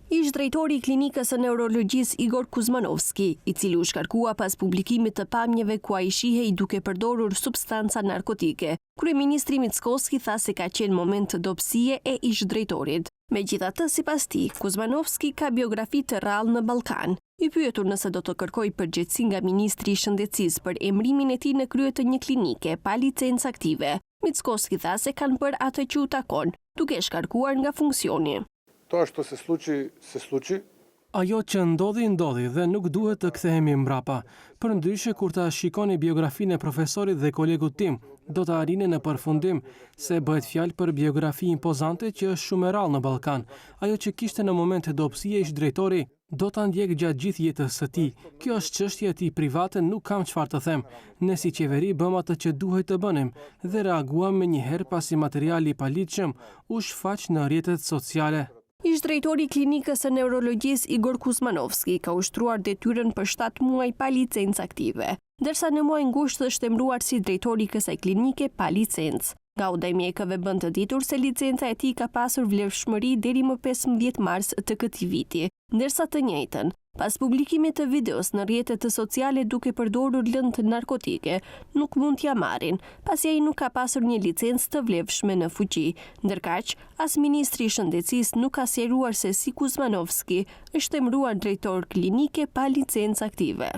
Ish drejtori i klinikës së neurologjisë Igor Kuzmanovski, i cili u shkarkua pas publikimit të pamjeve ku ai shihej duke përdorur substanca narkotike. Kryeministri Mickoski tha se ka qenë moment të dobësie e ish drejtorit. Megjithatë, sipas tij, Kuzmanovski ka biografi të rrallë në Ballkan. I pyetur nëse do të kërkojë përgjegjësi nga ministri i shëndetësisë për emërimin e tij në krye të një klinike pa licencë aktive, Mickoski tha se kanë bërë atë që u takon, duke shkarkuar nga funksioni. To što se sluči. Ajo që ndodhi dhe nuk duhet të kthehemi mbrapa. Përndryshe kur ta shikoni biografinë e profesorit dhe kolegut tim, do të arrini në përfundim se bëhet fjalë për biografi impozante që është shumë e rrallë në Ballkan. Ajo që kishte në moment të dobësie ish drejtori, do ta ndjek gjatë gjithë jetës së tij. Kjo është çështja e tij private, nuk kam çfarë të them. Ne si qeveri bëm atë që duhej të bënim dhe reaguam menjëherë pasi materiali i paligjshëm u shfaq në rrjetet sociale. Ish drejtori i klinikës së neurologjisë Igor Kuzmanovski ka ushtruar detyrën për 7 muaj pa licencë aktive, ndërsa në muaj gusht është emëruar si drejtori i kësaj klinike pa licencë. Nga udhëtimi i mjekëve bën të ditur se licenca e tij ka pasur vlefshmëri deri më 15 mars të këtij viti, ndërsa të njëjtën, pas publikimit të videos në rrjetet sociale duke përdorur lëndë narkotike, nuk mund t'ia marrin, pasi ai nuk ka pasur një licencë të vlefshme në fuqi. Ndërkaq, as ministri i shëndetësisë nuk ka sqaruar se si Kuzmanovski është emëruar drejtor klinike pa licencë aktive.